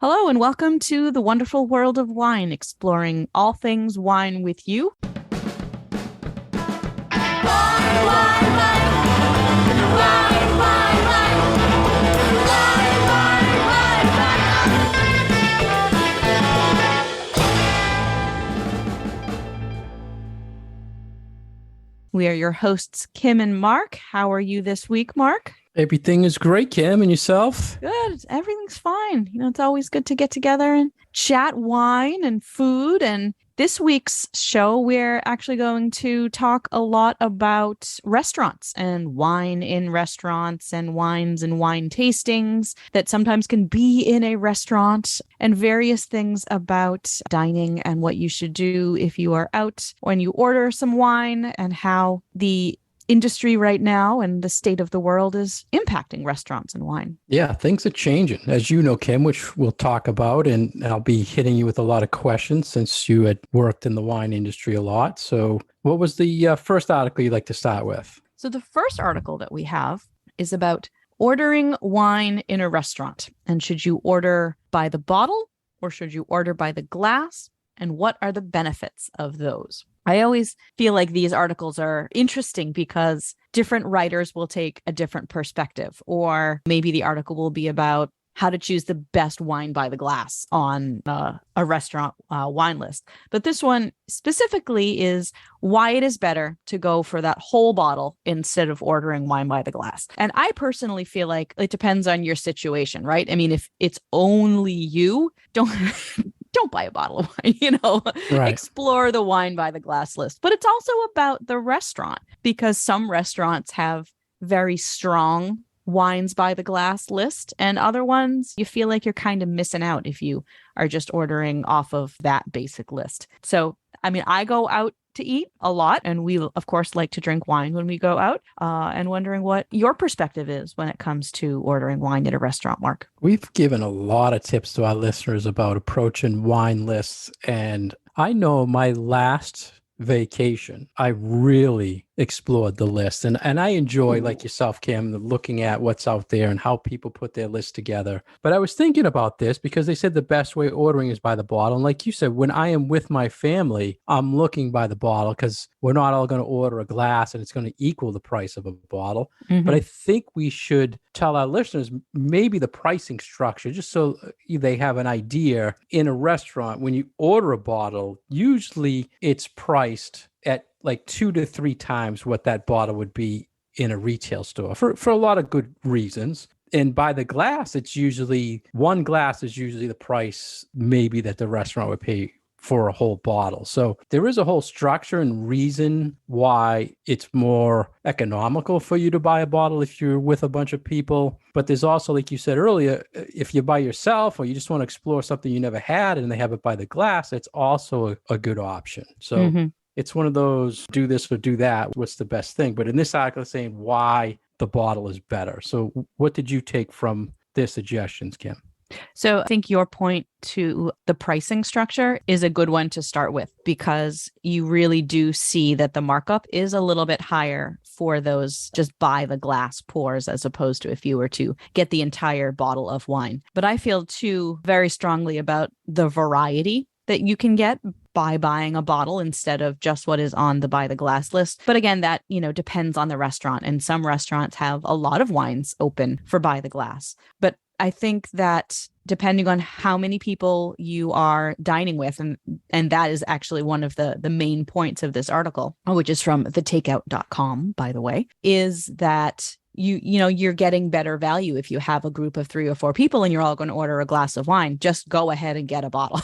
Hello and welcome to the wonderful world of wine, exploring all things wine with you. We are your hosts, Kim and Mark. How are you this week, Mark? Everything is great, Kim, and yourself? Good. Everything's fine. It's always good to get together and chat wine and food. And this week's show, we're actually going to talk a lot about restaurants and wine in restaurants and wines and wine tastings that sometimes can be in a restaurant and various things about dining and what you should do if you are out when you order some wine and how the industry right now and the state of the world is impacting restaurants and wine. Yeah, things are changing, as you know, Kim, which we'll talk about. And I'll be hitting you with a lot of questions since you had worked in the wine industry a lot. So what was the first article you'd like to start with? So the first article that we have is about ordering wine in a restaurant. And should you order by the bottle or should you order by the glass? And what are the benefits of those? I always feel like these articles are interesting because different writers will take a different perspective, or maybe the article will be about how to choose the best wine by the glass on a restaurant wine list. But this one specifically is why it is better to go for that whole bottle instead of ordering wine by the glass. And I personally feel like it depends on your situation, right? I mean, if it's only you, don't buy a bottle of wine, Right. Explore the wine by the glass list. But it's also about the restaurant because some restaurants have very strong wines by the glass list and other ones you feel like you're kind of missing out if you are just ordering off of that basic list. So, I mean, I go out to eat a lot and we of course like to drink wine when we go out and wondering what your perspective is when it comes to ordering wine at a restaurant, Mark. We've given a lot of tips to our listeners about approaching wine lists. And I know my last vacation, I really explored the list. And I enjoy, like yourself, Kim, looking at what's out there and how people put their list together. But I was thinking about this because they said the best way of ordering is by the bottle. And like you said, when I am with my family, I'm looking by the bottle because we're not all going to order a glass and it's going to equal the price of a bottle. Mm-hmm. But I think we should tell our listeners maybe the pricing structure, just so they have an idea. In a restaurant, when you order a bottle, usually it's priced at like 2 to 3 times what that bottle would be in a retail store for a lot of good reasons. And by the glass, it's usually one glass is usually the price maybe that the restaurant would pay for a whole bottle. So there is a whole structure and reason why it's more economical for you to buy a bottle if you're with a bunch of people. But there's also, like you said earlier, if you're by yourself or you just want to explore something you never had and they have it by the glass, it's also a good option. So it's one of those do this or do that. What's the best thing? But in this article, it's saying why the bottle is better. So what did you take from their suggestions, Kim? So I think your point to the pricing structure is a good one to start with because you really do see that the markup is a little bit higher for those just buy the glass pours as opposed to if you were to get the entire bottle of wine. But I feel too very strongly about the variety that you can get by buying a bottle instead of just what is on the by the glass list. But again, that, depends on the restaurant. And some restaurants have a lot of wines open for by the glass. But I think that depending on how many people you are dining with, and that is actually one of the main points of this article, which is from thetakeout.com, by the way, is that you're getting better value if you have a group of 3 or 4 people and you're all going to order a glass of wine. Just go ahead and get a bottle,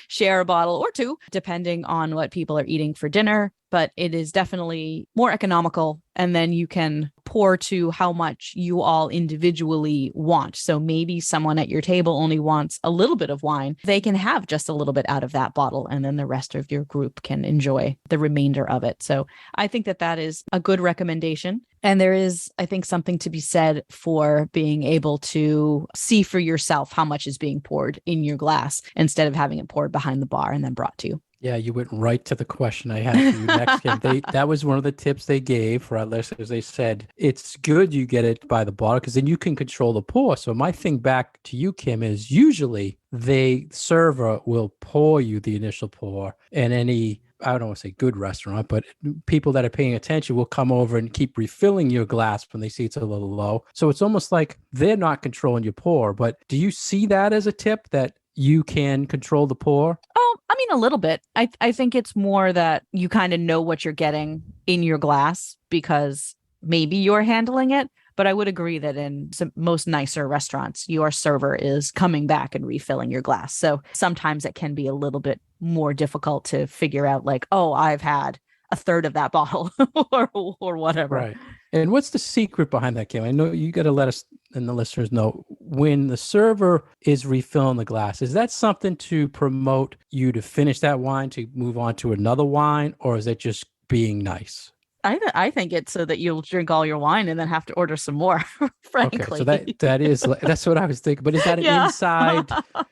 share a bottle or 2, depending on what people are eating for dinner. But it is definitely more economical. And then you can pour to how much you all individually want. So maybe someone at your table only wants a little bit of wine. They can have just a little bit out of that bottle, and then the rest of your group can enjoy the remainder of it. So I think that is a good recommendation. And there is, I think, something to be said for being able to see for yourself how much is being poured in your glass instead of having it poured behind the bar and then brought to you. Yeah, you went right to the question I had for you next, Kim. That was one of the tips they gave for our listeners. They said it's good you get it by the bottle because then you can control the pour. So my thing back to you, Kim, is usually the server will pour you the initial pour, and any, I don't want to say good restaurant, but people that are paying attention will come over and keep refilling your glass when they see it's a little low. So it's almost like they're not controlling your pour. But do you see that as a tip that you can control the pour? Oh, I mean, a little bit. I think it's more that you kind of know what you're getting in your glass because maybe you're handling it. But I would agree that in most nicer restaurants, your server is coming back and refilling your glass. So sometimes it can be a little bit more difficult to figure out, like, oh, I've had a third of that bottle or whatever. Right. And what's the secret behind that, Kim? I know you got to let us and the listeners know when the server is refilling the glass. Is that something to promote you to finish that wine to move on to another wine, or is it just being nice? I think it's so that you'll drink all your wine and then have to order some more, frankly. Okay, so that's what I was thinking. But is that an inside?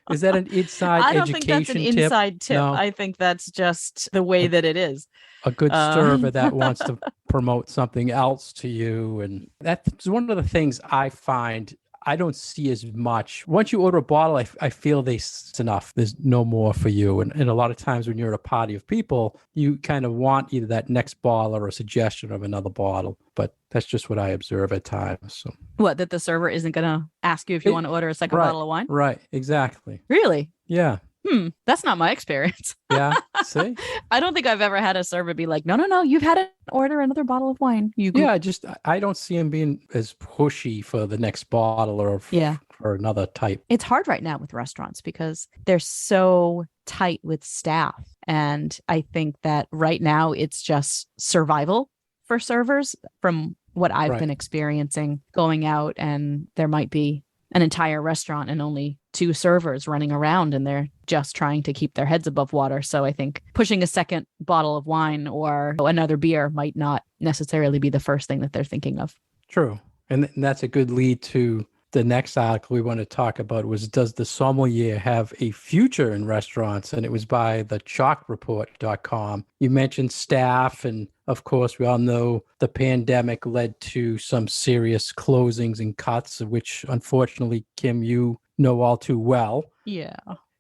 Is that an inside I don't education think that's an inside tip. No, I think that's just the way that it is. a good server that wants to promote something else to you, and that's one of the things I find I don't see as much. Once you order a bottle, I feel it's enough. There's no more for you. And a lot of times when you're at a party of people, you kind of want either that next bottle or a suggestion of another bottle. But that's just what I observe at times. So what, that the server isn't going to ask you if you want to order a second bottle of wine? Right. Exactly. Really? Yeah. That's not my experience. Yeah. See? I don't think I've ever had a server be like, no, you've had to order another bottle of wine. I don't see him being as pushy for the next bottle or for another type. It's hard right now with restaurants because they're so tight with staff. And I think that right now it's just survival for servers from what I've been experiencing going out, and there might be an entire restaurant and only 2 servers running around and they're just trying to keep their heads above water. So I think pushing a second bottle of wine or another beer might not necessarily be the first thing that they're thinking of. True. And that's a good lead to the next article we want to talk about was, does the sommelier have a future in restaurants? And it was by the chalkreport.com. You mentioned staff, and of course, we all know the pandemic led to some serious closings and cuts, which unfortunately, Kim, you know all too well. Yeah.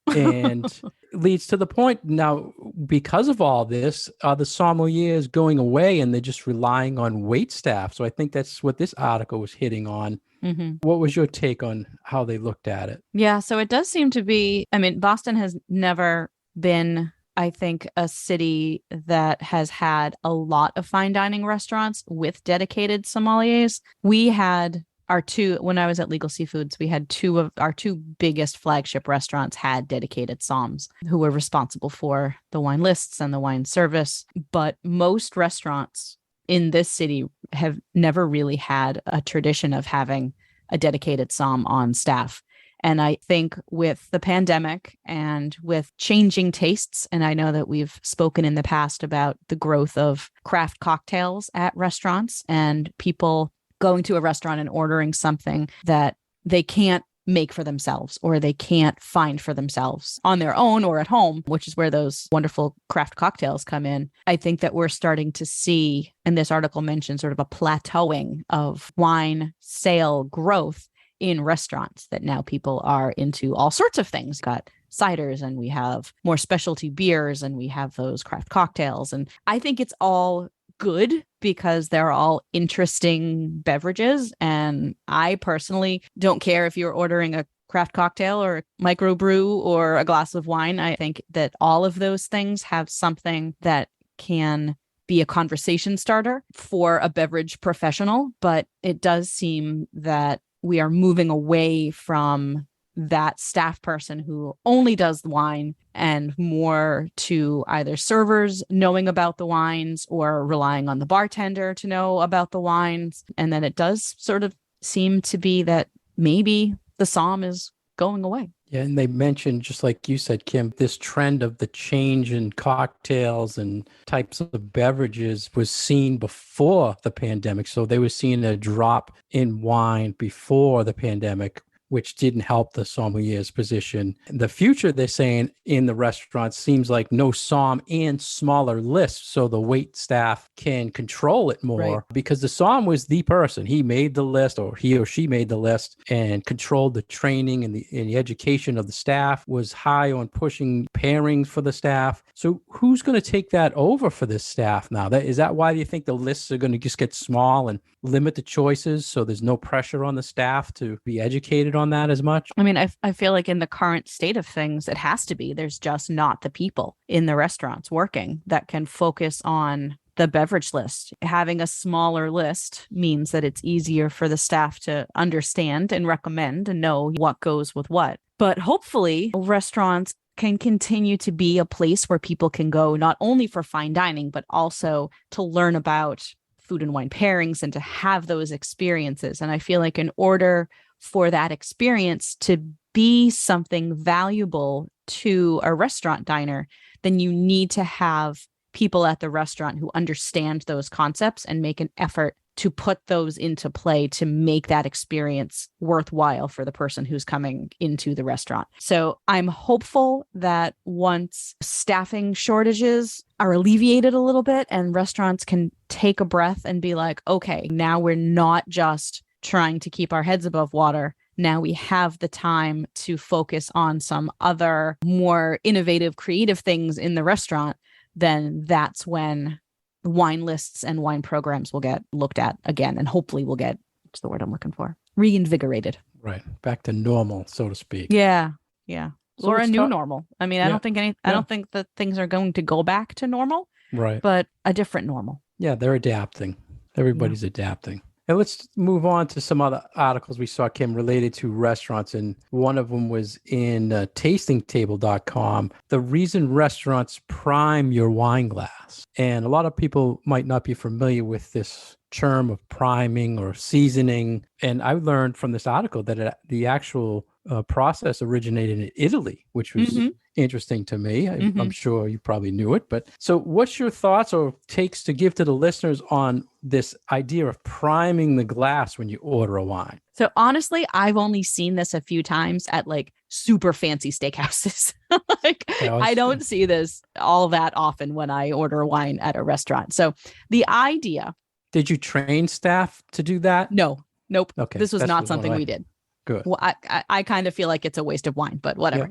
And leads to the point now, because of all this, are the sommeliers going away and they're just relying on wait staff? So I think that's what this article was hitting on. Mm-hmm. What was your take on how they looked at it? Yeah, so it does seem to be, I mean, Boston has never been, I think, a city that has had a lot of fine dining restaurants with dedicated sommeliers. We had when I was at Legal Seafoods, we had 2 of our 2 biggest flagship restaurants had dedicated somms who were responsible for the wine lists and the wine service. But most restaurants in this city have never really had a tradition of having a dedicated somm on staff. And I think with the pandemic and with changing tastes, and I know that we've spoken in the past about the growth of craft cocktails at restaurants and people going to a restaurant and ordering something that they can't make for themselves or they can't find for themselves on their own or at home, which is where those wonderful craft cocktails come in. I think that we're starting to see, and this article mentions sort of a plateauing of wine sale growth in restaurants, that now people are into all sorts of things. Got ciders and we have more specialty beers and we have those craft cocktails. And I think it's all good because they're all interesting beverages. And I personally don't care if you're ordering a craft cocktail or a microbrew or a glass of wine. I think that all of those things have something that can be a conversation starter for a beverage professional. But it does seem that we are moving away from that staff person who only does the wine and more to either servers knowing about the wines or relying on the bartender to know about the wines. And then it does sort of seem to be that maybe the somm is going away. Yeah, and they mentioned, just like you said, Kim, this trend of the change in cocktails and types of beverages was seen before the pandemic. So they were seeing a drop in wine before the pandemic. which didn't help the sommelier's position. The future, they're saying, in the restaurant seems like no som and smaller lists, so the wait staff can control it more. Right. Because the som was the person. He made the list, or he or she made the list, and controlled the training and the education of the staff, was high on pushing pairings for the staff. So who's going to take that over for this staff now? Is that why you think the lists are going to just get small and limit the choices, so there's no pressure on the staff to be educated on that as much? I mean, I feel like in the current state of things, it has to be. There's just not the people in the restaurants working that can focus on the beverage list. Having a smaller list means that it's easier for the staff to understand and recommend and know what goes with what. But hopefully, restaurants can continue to be a place where people can go not only for fine dining, but also to learn about food and wine pairings and to have those experiences. And I feel like in order for that experience to be something valuable to a restaurant diner, then you need to have people at the restaurant who understand those concepts and make an effort to put those into play to make that experience worthwhile for the person who's coming into the restaurant. So I'm hopeful that once staffing shortages are alleviated a little bit and restaurants can take a breath and be like, okay, now we're not just trying to keep our heads above water. Now we have the time to focus on some other more innovative, creative things in the restaurant. Then that's when wine lists and wine programs will get looked at again, and hopefully we'll get, what's the word I'm looking for? Reinvigorated. Right. Back to normal, so to speak. Yeah. So Or a new normal. I mean, I don't think I Yeah. don't think that things are going to go back to normal, Right. but a different normal. Yeah, they're adapting. Everybody's adapting. And let's move on to some other articles we saw, Kim, related to restaurants. And one of them was in tastingtable.com, the reason restaurants prime your wine glass. And a lot of people might not be familiar with this term of priming or seasoning. And I learned from this article that the actual process originated in Italy, which was interesting to me. I'm sure you probably knew it. But so what's your thoughts or takes to give to the listeners on this idea of priming the glass when you order a wine? So honestly, I've only seen this a few times at like super fancy steakhouses. I don't see this all that often when I order a wine at a restaurant. So the idea. Did you train staff to do that? No, nope. Okay. This was not something we did. Good. Well, I kind of feel like it's a waste of wine, but whatever.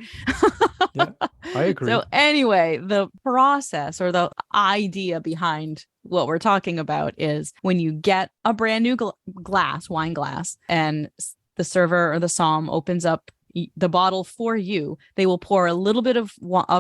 Yeah, I agree. So anyway, the process or the idea behind what we're talking about is when you get a brand new wine glass, and the server or the som opens up the bottle for you, they will pour a little bit of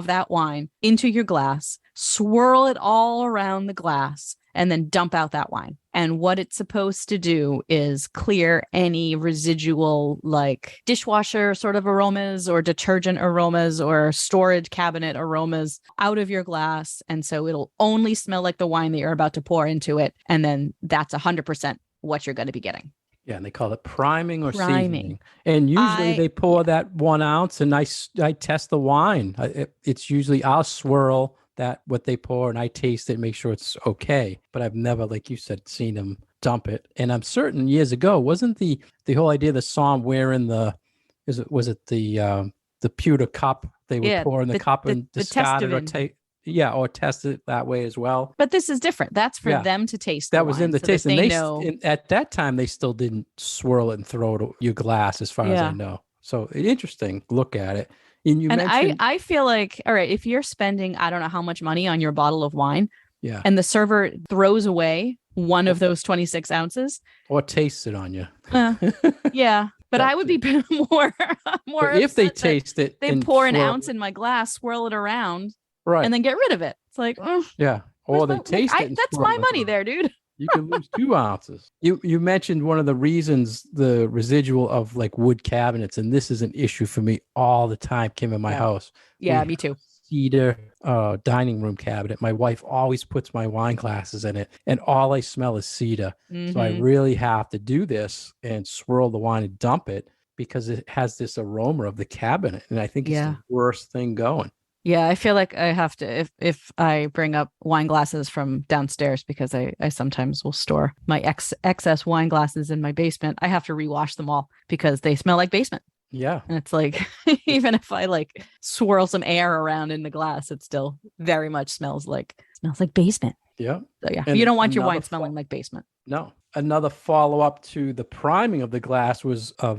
that wine into your glass, swirl it all around the glass, and then dump out that wine. And what it's supposed to do is clear any residual like dishwasher sort of aromas or detergent aromas or storage cabinet aromas out of your glass. And so it'll only smell like the wine that you're about to pour into it. And then that's 100% what you're going to be getting. Yeah, and they call it priming or seasoning. And usually they pour that 1 ounce, and I test the wine. It's usually I'll swirl that what they pour and I taste it, make sure it's okay. But I've never, like you said, seen them dump it. And I'm certain years ago, wasn't the whole idea of the som wearing was it the pewter cup they would pour in the cup and discard it or test it that way as well. But this is different. That's for them to taste. That was in the taste. And know. At that time, they still didn't swirl it and throw it in your glass, as far as I know. So interesting look at it. And I feel like, all right, if you're spending, I don't know how much money on your bottle of wine, and the server throws away one of those 26 ounces. Or tastes it on you. Yeah. But I would be more but if they taste it. They pour an ounce in my glass, swirl it around, and then get rid of it. It's like, yeah. Or they taste it. That's my money there, dude. You can lose 2 ounces. You mentioned one of the reasons, the residual of like wood cabinets, and this is an issue for me all the time, Kim, in my house. Yeah, me too. Cedar dining room cabinet. My wife always puts my wine glasses in it, and all I smell is cedar. So I really have to do this and swirl the wine and dump it because it has this aroma of the cabinet, and I think it's the worst thing going. Yeah, I feel like I have to if I bring up wine glasses from downstairs because I sometimes will store my excess wine glasses in my basement. I have to rewash them all because they smell like basement. Yeah. And it's like even if I like swirl some air around in the glass, it still very much smells like basement. Yeah. So yeah, you And don't want your wine smelling like basement. no. Another follow up to the priming of the glass was a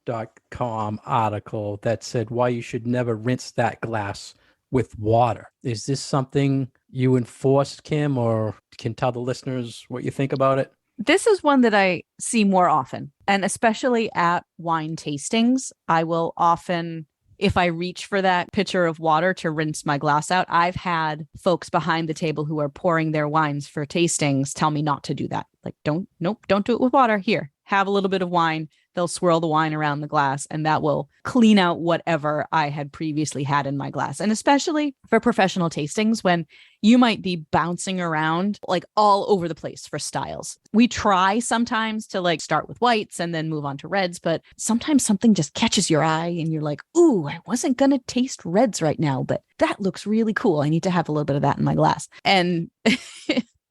vinepair.com article that said why you should never rinse that glass with water. Is this something you enforced, Kim, or can tell the listeners what you think about it? This is one that I see more often, and especially at wine tastings, I will often, if I reach for that pitcher of water to rinse my glass out, I've had folks behind the table who are pouring their wines for tastings tell me not to do that. Like, don't do it with water. Here, have a little bit of wine. They'll swirl the wine around the glass and that will clean out whatever I had previously had in my glass. And especially for professional tastings when you might be bouncing around like all over the place for styles. We try sometimes to like start with whites and then move on to reds, but sometimes something just catches your eye and you're like, ooh, I wasn't going to taste reds right now, but that looks really cool. I need to have a little bit of that in my glass. And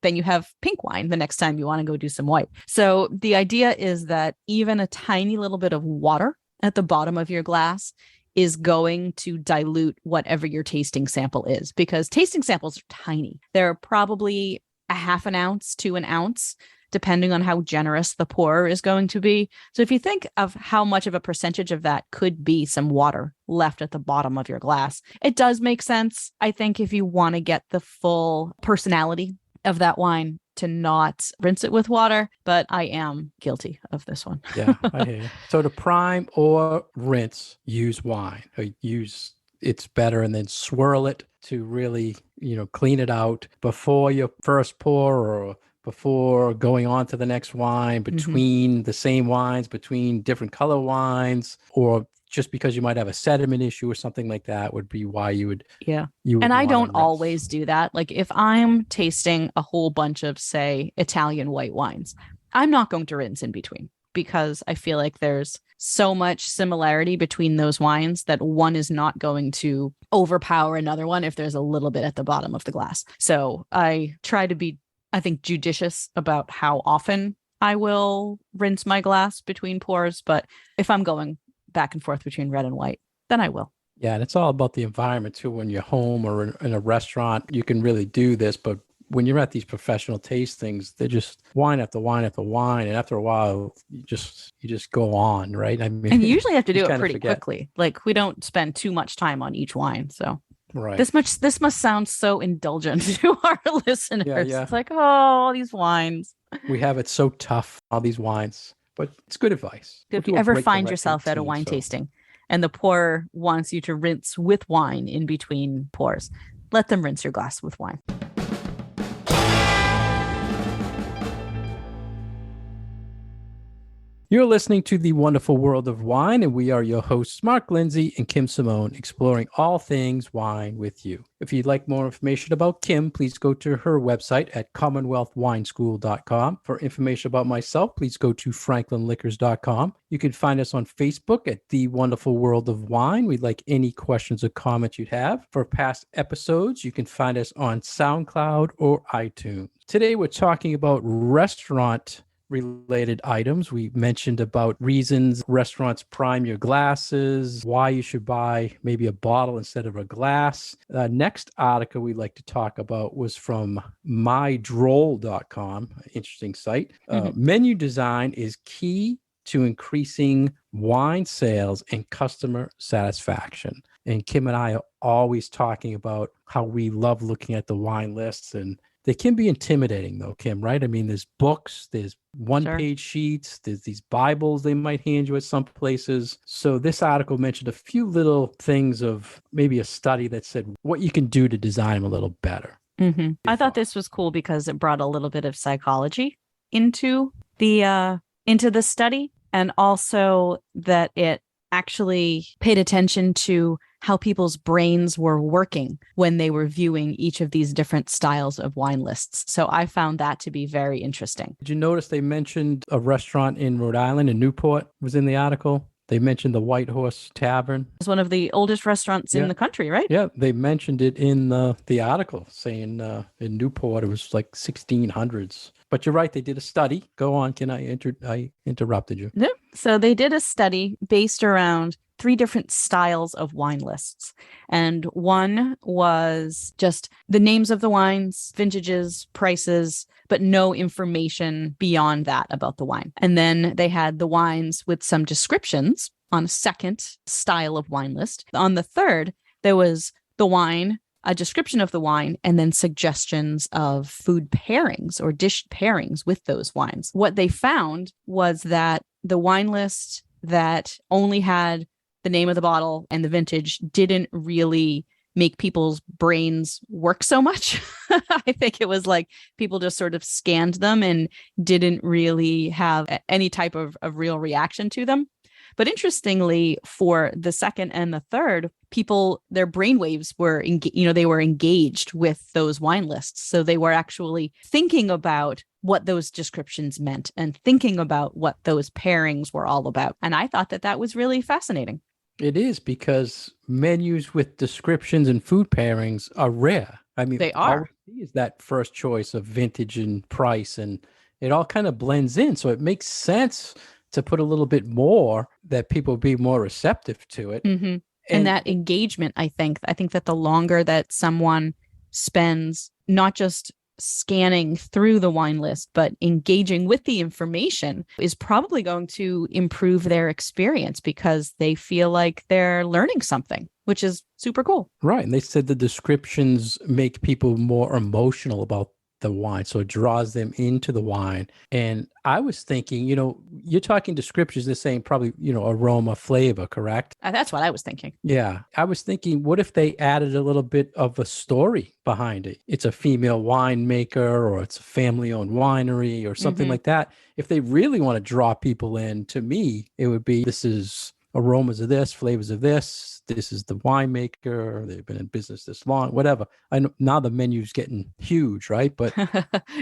then you have pink wine the next time you want to go do some white. So the idea is that even a tiny little bit of water at the bottom of your glass is going to dilute whatever your tasting sample is, because tasting samples are tiny. They're probably a half an ounce to an ounce, depending on how generous the pourer is going to be. So if you think of how much of a percentage of that could be some water left at the bottom of your glass, it does make sense. I think if you want to get the full personality of that wine, to not rinse it with water, but I am guilty of this one. Yeah, I hear you. So to prime or rinse, use wine. Or use it's better, and then swirl it to really, clean it out before your first pour or before going on to the next wine, between the same wines, between different color wines, or just because you might have a sediment issue or something like that would be why you would. Yeah. You would and I wanna don't rinse. always do that. Like if I'm tasting a whole bunch of, say, Italian white wines, I'm not going to rinse in between because I feel like there's so much similarity between those wines that one is not going to overpower another one if there's a little bit at the bottom of the glass. So I try to be, I think, judicious about how often I will rinse my glass between pours. But if I'm going back and forth between red and white, then I will. Yeah, and it's all about the environment too. When you're home or in a restaurant, you can really do this. But when you're at these professional tastings, they're just wine after wine after wine, and after a while, you just go on, right? I mean, and you usually have to do you it kinda pretty forget. quickly. Like we don't spend too much time on each wine. So Right. this must sound so indulgent to our listeners. Yeah. It's like, oh, all these wines. We have it so tough, all these wines, but it's good advice. If We'll you do a ever break find direct yourself at a 18, wine so- tasting and the pourer wants you to rinse with wine in between pours, let them rinse your glass with wine. You're listening to The Wonderful World of Wine, and we are your hosts, Mark Lindsay and Kim Simone, exploring all things wine with you. If you'd like more information about Kim, please go to her website at commonwealthwineschool.com. For information about myself, please go to franklinliquors.com. You can find us on Facebook at The Wonderful World of Wine. We'd like any questions or comments you'd have. For past episodes, you can find us on SoundCloud or iTunes. Today, we're talking about restaurant related items. We mentioned about reasons restaurants prime your glasses, why you should buy maybe a bottle instead of a glass. Next article we'd like to talk about was from mydroll.com, interesting site. Menu design is key to increasing wine sales and customer satisfaction. And Kim and I are always talking about how we love looking at the wine lists, and they can be intimidating though, Kim, right? I mean, there's books, there's one-page sheets, there's these Bibles they might hand you at some places. So this article mentioned a few little things of maybe a study that said what you can do to design them a little better. I thought this was cool because it brought a little bit of psychology into the study, and also that it actually paid attention to how people's brains were working when they were viewing each of these different styles of wine lists. So I found that to be very interesting. Did you notice they mentioned a restaurant in Rhode Island, in Newport, was in the article? They mentioned the White Horse Tavern. It's one of the oldest restaurants in Yeah. the country, right? Yeah, they mentioned it in the article saying in Newport it was like 1600s. But you're right, they did a study. Go on, I interrupted you. Yep. So they did a study based around three different styles of wine lists. And one was just the names of the wines, vintages, prices, but no information beyond that about the wine. And then they had the wines with some descriptions on a second style of wine list. On the third, there was the wine, a description of the wine, and then suggestions of food pairings or dish pairings with those wines. What they found was that the wine list that only had the name of the bottle and the vintage didn't really make people's brains work so much. I think it was like people just sort of scanned them and didn't really have any type of real reaction to them. But interestingly, for the second and the third, people, their brainwaves were, they were engaged with those wine lists. So they were actually thinking about what those descriptions meant and thinking about what those pairings were all about. And I thought that was really fascinating. It is, because menus with descriptions and food pairings are rare. I mean, they are. All we see is that first choice of vintage and price, and it all kind of blends in. So it makes sense to put a little bit more that people be more receptive to it. Mm-hmm. And that engagement, I think that the longer that someone spends not just scanning through the wine list, but engaging with the information is probably going to improve their experience because they feel like they're learning something, which is super cool. Right. And they said the descriptions make people more emotional about the wine. So it draws them into the wine. And I was thinking, you're talking descriptions, they're saying probably, aroma, flavor, correct? That's what I was thinking. Yeah. I was thinking, what if they added a little bit of a story behind it? It's a female winemaker, or it's a family-owned winery, or something like that. If they really want to draw people in, to me, it would be, this is aromas of this, flavors of this. This is the winemaker. They've been in business this long, whatever. I know now the menu's getting huge, right? But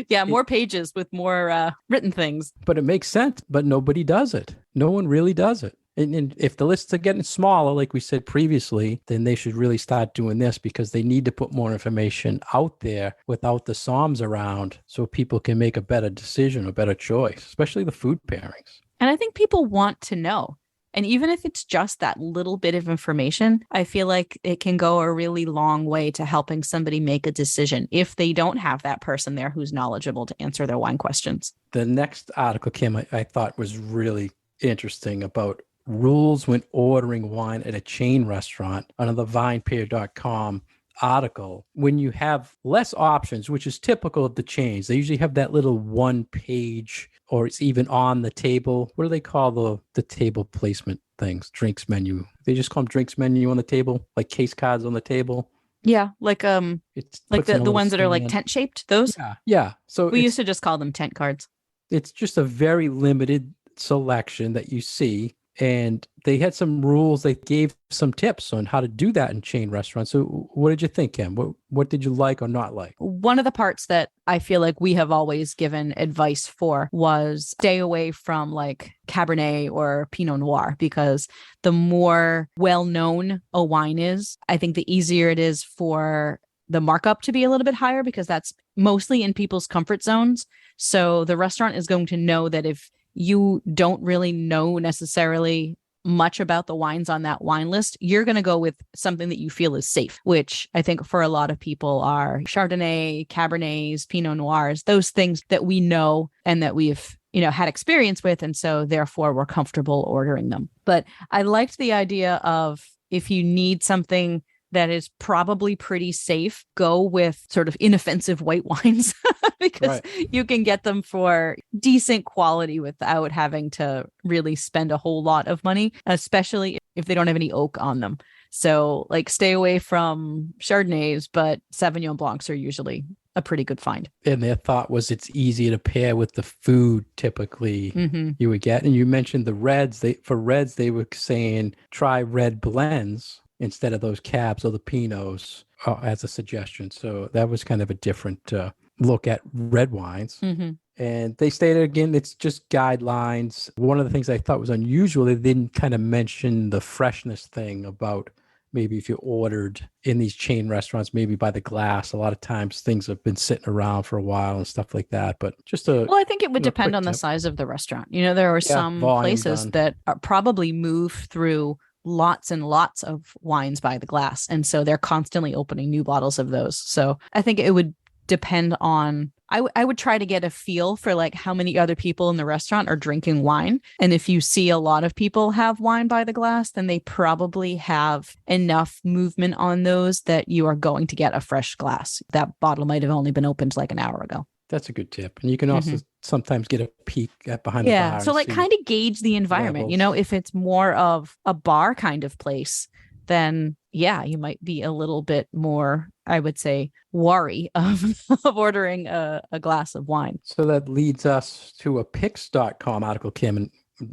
yeah, more pages with more written things. But it makes sense, but nobody does it. No one really does it. And if the lists are getting smaller, like we said previously, then they should really start doing this, because they need to put more information out there without the SOMs around, so people can make a better decision, a better choice, especially the food pairings. And I think people want to know. And even if it's just that little bit of information, I feel like it can go a really long way to helping somebody make a decision if they don't have that person there who's knowledgeable to answer their wine questions. The next article, Kim, I thought was really interesting, about rules when ordering wine at a chain restaurant, under the vinepair.com article. When you have less options, which is typical of the chains, they usually have that little one page, or it's even on the table. What do they call the table placement things? Drinks menu. They just call them drinks menu on the table, like case cards on the table. Yeah, like it's like the ones that are like tent shaped. Those. Yeah. So we used to just call them tent cards. It's just a very limited selection that you see. And they had some rules. They gave some tips on how to do that in chain restaurants. So what did you think, Kim? What did you like or not like? One of the parts that I feel like we have always given advice for was stay away from like Cabernet or Pinot Noir, because the more well-known a wine is, I think the easier it is for the markup to be a little bit higher, because that's mostly in people's comfort zones. So the restaurant is going to know that if you don't really know necessarily much about the wines on that wine list, you're going to go with something that you feel is safe, which I think for a lot of people are Chardonnay, Cabernets, Pinot Noirs, those things that we know and that we've had experience with. And so therefore we're comfortable ordering them. But I liked the idea of, if you need something that is probably pretty safe, go with sort of inoffensive white wines because you can get them for decent quality without having to really spend a whole lot of money, especially if they don't have any oak on them. So like stay away from Chardonnays, but Sauvignon Blancs are usually a pretty good find. And their thought was it's easier to pair with the food typically you would get. And you mentioned the reds. For reds, they were saying try red blends instead of those cabs or the Pinots as a suggestion. So that was kind of a different look at red wines. Mm-hmm. And they stated again, it's just guidelines. One of the things I thought was unusual, they didn't kind of mention the freshness thing about maybe if you ordered in these chain restaurants, maybe by the glass. A lot of times things have been sitting around for a while and stuff like that. But just a Well, I think it would depend quick on the tip. size of the restaurant. There are some volume places done. that probably move through lots and lots of wines by the glass. And so they're constantly opening new bottles of those. So I think it would depend on, I would try to get a feel for like how many other people in the restaurant are drinking wine. And if you see a lot of people have wine by the glass, then they probably have enough movement on those that you are going to get a fresh glass. That bottle might have only been opened like an hour ago. That's a good tip. And you can also sometimes get a peek at behind the bar. Yeah. So like kind of gauge the environment, levels. If it's more of a bar kind of place, then yeah, you might be a little bit more, I would say, wary of ordering a glass of wine. So that leads us to a Pix.com article, Kim. And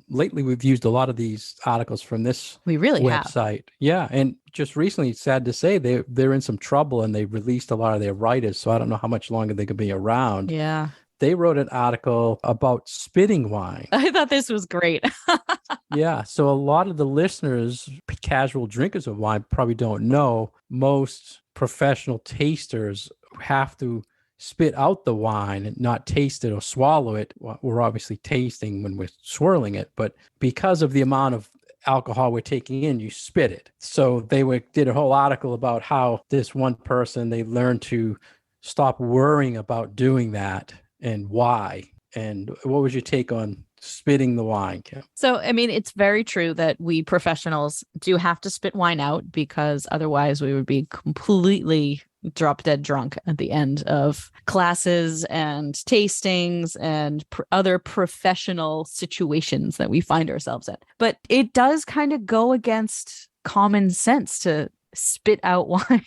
lately we've used a lot of these articles from this We really website. have. Yeah. And just recently, it's sad to say, they're in some trouble and they released a lot of their writers. So I don't know how much longer they could be around. Yeah. They wrote an article about spitting wine. I thought this was great. Yeah. So a lot of the listeners, casual drinkers of wine, probably don't know most professional tasters have to spit out the wine and not taste it or swallow it. We're obviously tasting when we're swirling it, but because of the amount of alcohol we're taking in, you spit it. So they did a whole article about how this one person, they learned to stop worrying about doing that and why. And what was your take on spitting the wine, Kim? So, I mean, it's very true that we professionals do have to spit wine out because otherwise we would be completely drop dead drunk at the end of classes and tastings and other professional situations that we find ourselves in. But it does kind of go against common sense to spit out wine.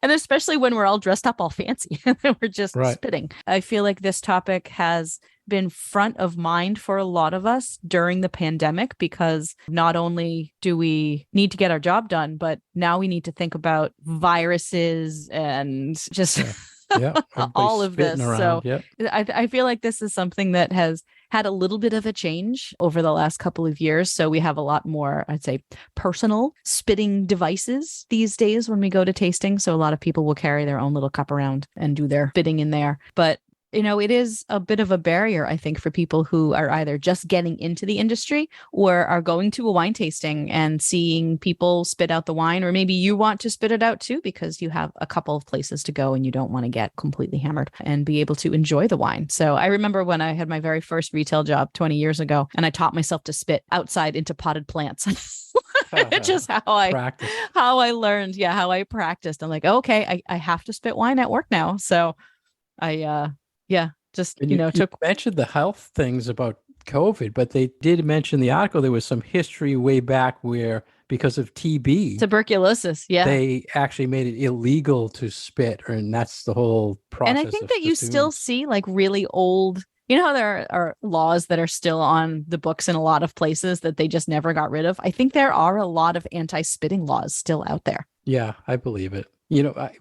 And especially when we're all dressed up all fancy and we're just spitting. I feel like this topic has been front of mind for a lot of us during the pandemic, because not only do we need to get our job done, but now we need to think about viruses and just all of this. Around. So I feel like this is something that has had a little bit of a change over the last couple of years. So we have a lot more, I'd say, personal spitting devices these days when we go to tasting. So a lot of people will carry their own little cup around and do their spitting in there. But it is a bit of a barrier, I think, for people who are either just getting into the industry or are going to a wine tasting and seeing people spit out the wine, or maybe you want to spit it out too because you have a couple of places to go and you don't want to get completely hammered and be able to enjoy the wine. So I remember when I had my very first retail job 20 years ago and I taught myself to spit outside into potted plants. Just how I learned, how I practiced. I'm like, okay, I have to spit wine at work now. So I you mentioned the health things about COVID, but they did mention the article. There was some history way back where, because of TB, tuberculosis, they actually made it illegal to spit, and that's the whole process. And I think that you still see like really old. You know how there are laws that are still on the books in a lot of places that they just never got rid of? I think there are a lot of anti-spitting laws still out there. Yeah, I believe it.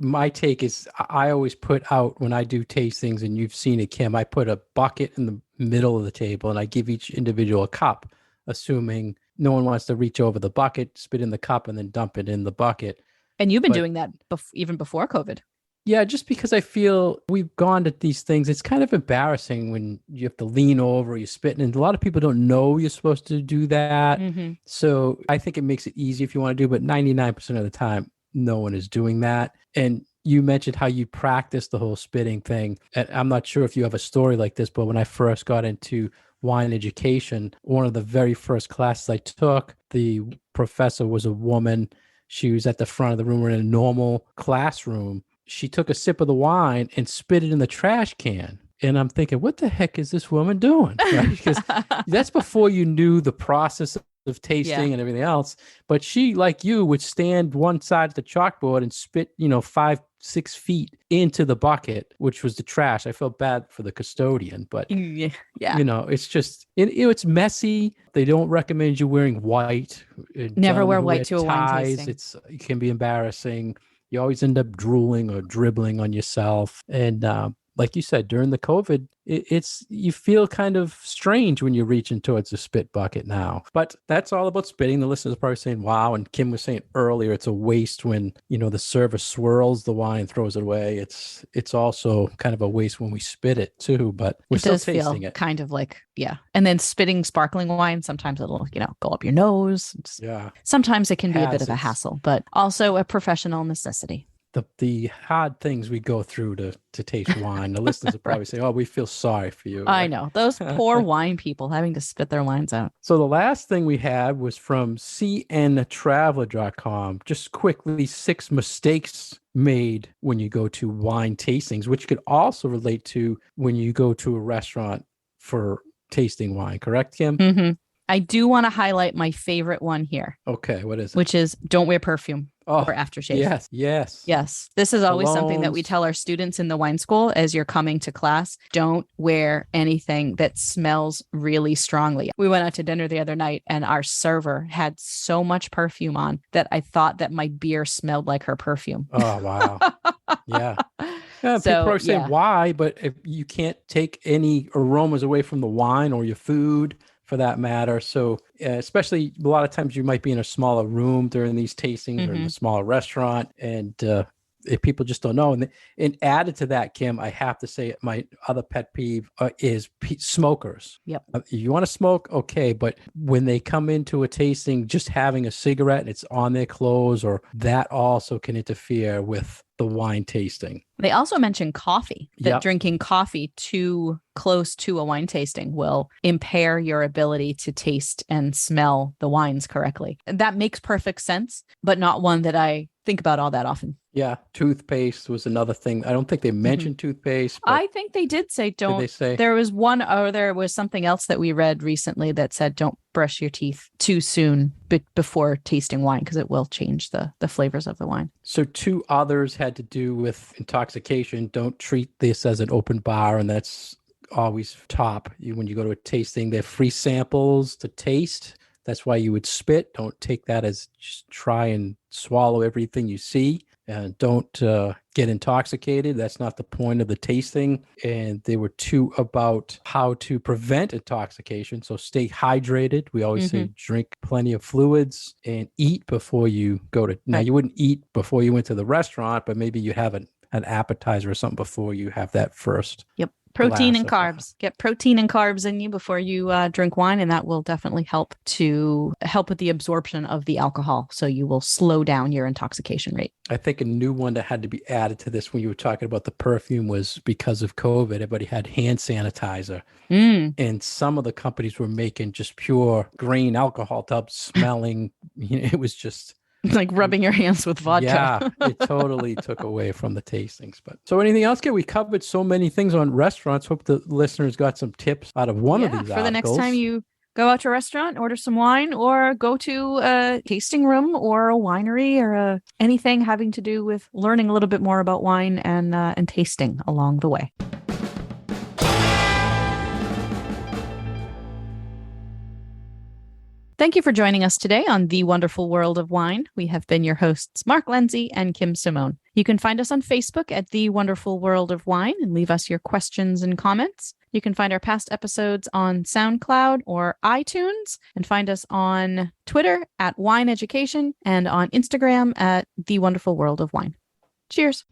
My take is I always put out, when I do tastings, and you've seen it, Kim, I put a bucket in the middle of the table and I give each individual a cup, assuming no one wants to reach over the bucket, spit in the cup, and then dump it in the bucket. And you've been doing that even before COVID. Yeah, just because I feel we've gone to these things, it's kind of embarrassing when you have to lean over, you're spitting, and a lot of people don't know you're supposed to do that. Mm-hmm. So I think it makes it easy if you want to do, but 99% of the time, no one is doing that. And you mentioned how you practice the whole spitting thing. And I'm not sure if you have a story like this, but when I first got into wine education, one of the very first classes I took, the professor was a woman. She was at the front of the room. We're in a normal classroom. She took a sip of the wine and spit it in the trash can. And I'm thinking, what the heck is this woman doing? Right? Because that's before you knew the process of tasting and everything else. But she, like you, would stand one side of the chalkboard and spit, 5-6 feet into the bucket, which was the trash. I felt bad for the custodian, but it's just, it's messy. They don't recommend you wearing white. Never wear white to a wine tasting. It can be embarrassing. You always end up drooling or dribbling on yourself. And like you said, during the COVID, it's you feel kind of strange when you're reaching towards the spit bucket now. But that's all about spitting. The listeners are probably saying, wow. And Kim was saying earlier, it's a waste when, the server swirls the wine and throws it away. It's also kind of a waste when we spit it too, but we're still tasting it. Kind of like, yeah. And then spitting sparkling wine, sometimes it'll, go up your nose. Yeah. Sometimes it can be a bit of a hassle, but also a professional necessity. The hard things we go through to taste wine. The listeners will probably say, oh, we feel sorry for you. I know. Those poor wine people having to spit their wines out. So the last thing we had was from cntraveler.com. Just quickly, 6 mistakes made when you go to wine tastings, which could also relate to when you go to a restaurant for tasting wine. Correct, Kim? Mm-hmm. I do want to highlight my favorite one here. Okay, what is it? Which is don't wear perfume or aftershave. Yes. This is always something that we tell our students in the wine school as you're coming to class. Don't wear anything that smells really strongly. We went out to dinner the other night and our server had so much perfume on that I thought that my beer smelled like her perfume. Oh, wow. Yeah. Yeah, so, people are saying why, but if you can't take any aromas away from the wine or your food, for that matter. So especially a lot of times you might be in a smaller room during these tastings or in a smaller restaurant. And if people just don't know. And added to that, Kim, I have to say my other pet peeve is smokers. Yep. If you want to smoke, okay. But when they come into a tasting, just having a cigarette and it's on their clothes, or that also can interfere with the wine tasting. They also mentioned coffee, that drinking coffee too close to a wine tasting will impair your ability to taste and smell the wines correctly. That makes perfect sense, but not one that I think about all that often. Yeah. Toothpaste was another thing. I don't think they mentioned toothpaste. I think they did say don't. Did they say? There was there was something else that we read recently that said don't brush your teeth too soon before tasting wine because it will change the flavors of the wine. So 2 others had to do with intoxication. Don't treat this as an open bar, and that's always top. When you go to a tasting, they have free samples to taste. That's why you would spit. Don't take that as just try and swallow everything you see. And don't get intoxicated. That's not the point of the tasting. And there were 2 about how to prevent intoxication. So stay hydrated. We always say drink plenty of fluids and eat before you go to. Now, you wouldn't eat before you went to the restaurant, but maybe you have an appetizer or something before you have that first. Yep. Protein and carbs. Get protein and carbs in you before you drink wine, and that will definitely help with the absorption of the alcohol. So you will slow down your intoxication rate. I think a new one that had to be added to this when you were talking about the perfume was because of COVID, everybody had hand sanitizer. And some of the companies were making just pure grain alcohol tubs smelling. It was just like rubbing your hands with vodka. Yeah, it totally took away from the tastings. But so anything else? We covered so many things on restaurants. Hope the listeners got some tips out of one of these articles. For the next time you go out to a restaurant, order some wine, or go to a tasting room or a winery or anything having to do with learning a little bit more about wine and tasting along the way. Thank you for joining us today on The Wonderful World of Wine. We have been your hosts, Mark Lindsay and Kim Simone. You can find us on Facebook at The Wonderful World of Wine and leave us your questions and comments. You can find our past episodes on SoundCloud or iTunes and find us on Twitter at Wine Education and on Instagram at The Wonderful World of Wine. Cheers.